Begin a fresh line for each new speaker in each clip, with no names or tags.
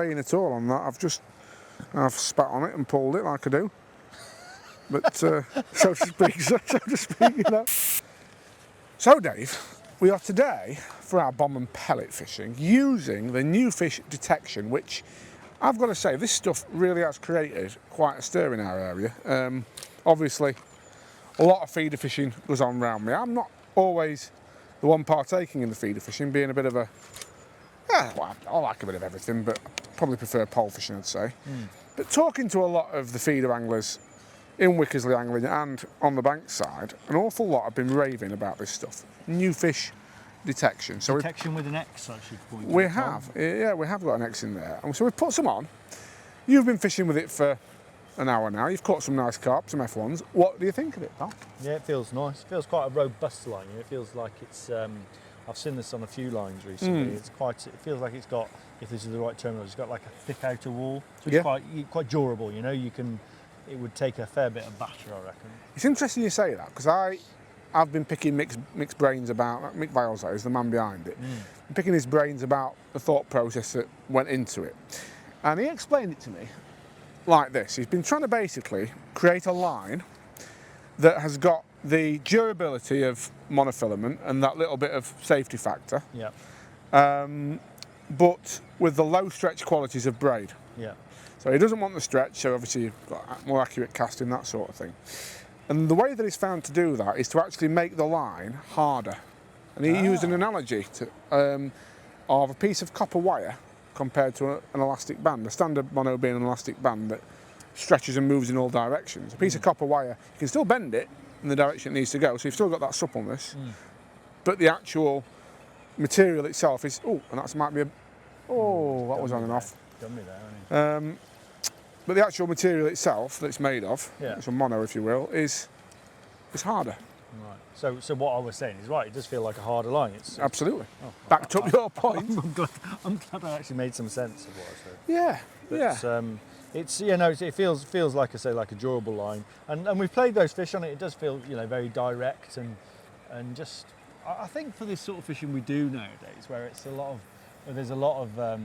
fraying at all on that. I've spat on it and pulled it like I do. But so to speak, you know. So Dave, we are today for our bomb and pellet fishing using the NuFish DETEXION, which I've got to say this stuff really has created quite a stir in our area. Obviously, a lot of feeder fishing goes on around me. I'm not always the one partaking in the feeder fishing, being a bit of a, well, I like a bit of everything, but probably prefer pole fishing, I'd say. But talking to a lot of the feeder anglers in Wickersley Angling and on the bank side, an awful lot have been raving about this stuff. NuFish DETEXION. So
DETEXION with an X, I should point out.
We have, yeah, we have got an X in there. And so we've put some on. You've been fishing with it for an hour now. You've caught some nice carp, some F1s. What do you think of it, pal?
Yeah, it feels nice. It feels quite a robust line. It feels like it's, I've seen this on a few lines recently. It feels like it's got, if this is the right term, it's got like a thick outer wall. So it's quite durable, you know. It would take a fair bit of batter, I reckon. It's
interesting you say that, because I've been picking Mick's brains about, Mick Viles, that is the man behind it, I'm picking his brains about the thought process that went into it. And he explained it to me like this. He's been trying to basically create a line that has got the durability of monofilament and that little bit of safety factor, but with the low stretch qualities of braid. So he doesn't want the stretch, so obviously you've got more accurate casting, that sort of thing. And the way that he's found to do that is to actually make the line harder. And he used an analogy of a piece of copper wire compared to an elastic band. The standard mono being an elastic band that stretches and moves in all directions. A piece of copper wire, you can still bend it in the direction it needs to go, so you've still got that suppleness, but the actual material itself is, and that might be a, that was on and off.
Done me there,
but the actual material itself that it's made of, it's a mono if you will, is harder.
Right. So what I was saying is right, it does feel like a harder line.
Absolutely. Backed up your point.
I'm glad I actually made some sense of what I said.
Yeah,
but, it feels like I say, like a durable line. And we've played those fish on it, it does feel, very direct and just, I think for this sort of fishing we do nowadays, where there's a lot of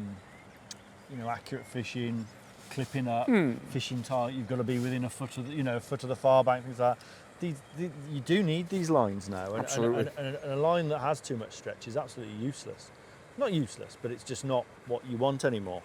accurate fishing, clipping up, fishing tight. You've got to be within a foot of the far bank, things like that. You do need these lines now,
absolutely.
And a line that has too much stretch is absolutely useless. Not useless, but it's just not what you want anymore.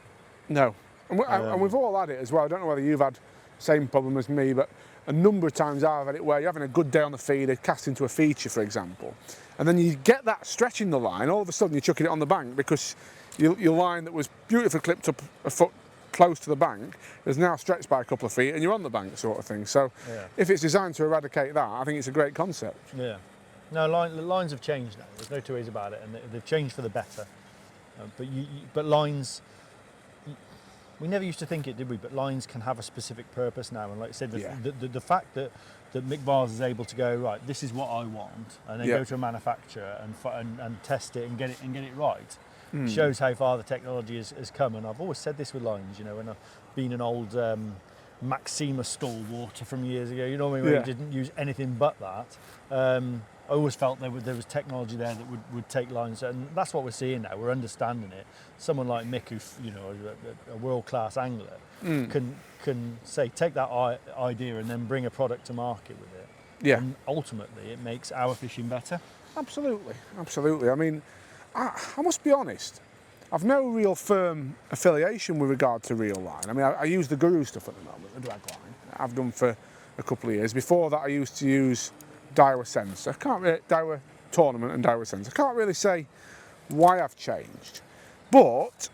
No, and we've all had it as well. I don't know whether you've had the same problem as me, but a number of times I've had it where you're having a good day on the feeder, cast into a feature, for example, and then you get that stretch in the line. All of a sudden you're chucking it on the bank because your line that was beautifully clipped up a foot close to the bank is now stretched by a couple of feet and you're on the bank, sort of thing. So if it's designed to eradicate that, I think it's a great concept.
Yeah. No, lines have changed now. There's no two ways about it, and they've changed for the better. But lines, we never used to think it, did we? But lines can have a specific purpose now, and like I said, the fact that Mick Viles is able to go, right, this is what I want, and then go to a manufacturer and test it and get it right. Shows how far the technology has come. And I've always said this with lines, when I've been an old Maxima stalwarter from years ago, where you didn't use anything but that. I always felt there was technology there that would take lines, and that's what we're seeing now. We're understanding it. Someone like Mick, who's a world-class angler, can say take that idea and then bring a product to market with it.
Yeah.
And ultimately, it makes our fishing better.
Absolutely, absolutely. I mean, I must be honest, I've no real firm affiliation with regard to reel line. I mean, I use the Guru stuff at the moment, the drag line. I've done for a couple of years. Before that, I used to use Daiwa Sensor. Daiwa Tournament and Daiwa Sensor. I can't really say why I've changed, but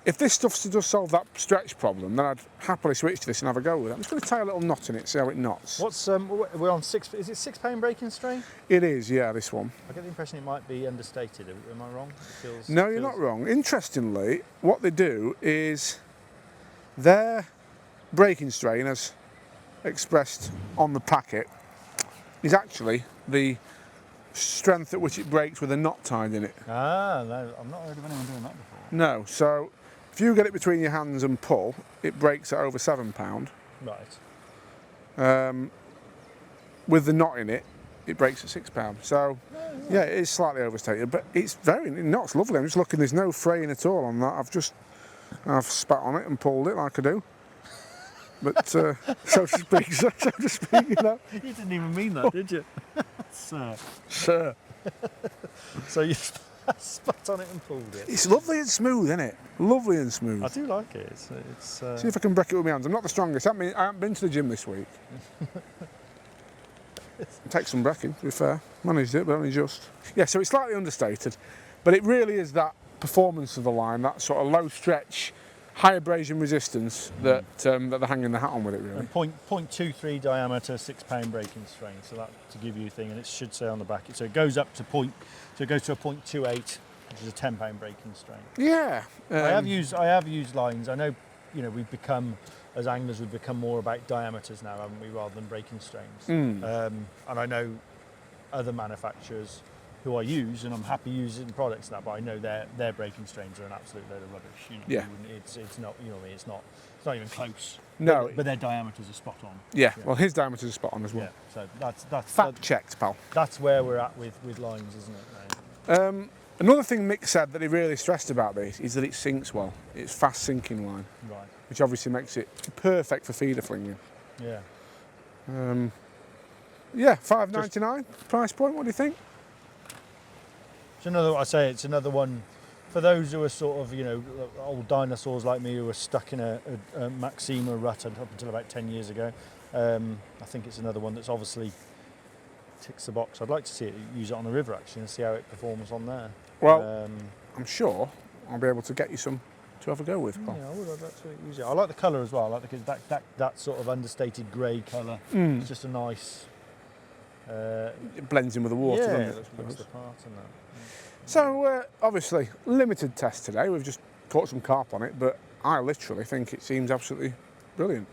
if this stuff does solve that stretch problem, then I'd happily switch to this and have a go with it. I'm just going to tie a little knot in it, see how it knots.
We're on is it 6-pound breaking strain?
It is, yeah, this one.
I get the impression it might be understated. Am I wrong?
No, you're not wrong. Interestingly, what they do is their breaking strain, as expressed on the packet, is actually the strength at which it breaks with a knot tied in it.
Ah, no, I've not heard of anyone doing that before.
No, so if you get it between your hands and pull, it breaks at over £7.
Right.
With the knot in it, it breaks at £6. So, yeah, it is slightly overstated, but it's very, the knot's lovely. I'm just looking, there's no fraying at all on that. I've just I've spat on it and pulled it like I do. But so to speak, you know.
You didn't even mean that, did you? Sir. So you spat on it and pulled it.
It's lovely and smooth, isn't it? Lovely and smooth.
I do like it. It's
See if I can break it with my hands. I'm not the strongest. I haven't been to the gym this week. Take some breaking, to be fair. Managed it, but only just. Yeah, so it's slightly understated, but it really is that performance of the line, that sort of low stretch, high abrasion resistance that that they're hanging the hat on with it, really.
And 0.23 diameter, 6 pound breaking strain. So that to give you a thing, and it should say on the back. So it goes up to So it goes to a 0.28, which is a 10 pound breaking strain.
Yeah.
I have used lines. I know, you know, we've become, as anglers, we've become more about diameters now, haven't we, rather than breaking strains. And I know other manufacturers who I use, and I'm happy using products now, but I know their breaking strains are an absolute load of rubbish. You know,
Yeah.
It's not, you know, it's not even close.
No.
But their diameters are spot on.
Yeah. Well, his diameters are spot on as well.
Yeah. So that's
Fact checked, pal.
That's where we're at with lines, isn't it? Right?
Another thing Mick said that he really stressed about this is that it sinks well. It's fast sinking line,
Right.
which obviously makes it perfect for feeder flinging.
Yeah.
Yeah, $5.99 price point. What do you think?
It's another one for those who are sort of, you know, old dinosaurs like me who were stuck in a Maxima rut up until about 10 years ago. I think it's another one that's obviously ticks the box. I'd like to see it use it on the river actually and see how it performs on there.
Well, I'm sure I'll be able to get you some to have a go with.
Yeah, I would. I'd like to use it. I like the colour as well. I like that sort of understated grey colour. It's just a nice.
It blends in with the water, doesn't it?
It looks the part in that.
So, obviously, limited test today. We've just caught some carp on it, but I literally think it seems absolutely brilliant.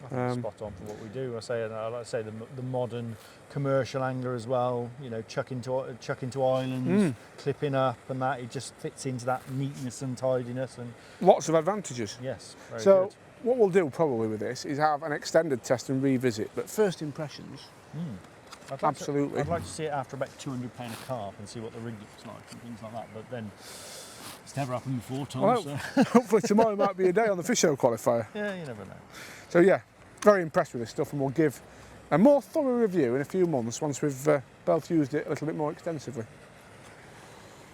I think it's spot on for what we do. I like to say the modern commercial angler as well. You know, chuck into islands, clipping up, and that it just fits into that neatness and tidiness and
lots of advantages.
Yes. Very
so,
good.
what we'll do probably with this is have an extended test and revisit. But first impressions. Absolutely.
I'd like to see it after about £200 a carp and see what the rig looks like and things like that. But then it's never happened before, Tom.
Well,
so.
Hopefully tomorrow might be a day on the Fish Show qualifier.
Yeah, you never know.
So yeah, very impressed with this stuff, and we'll give a more thorough review in a few months once we've both used it a little bit more extensively.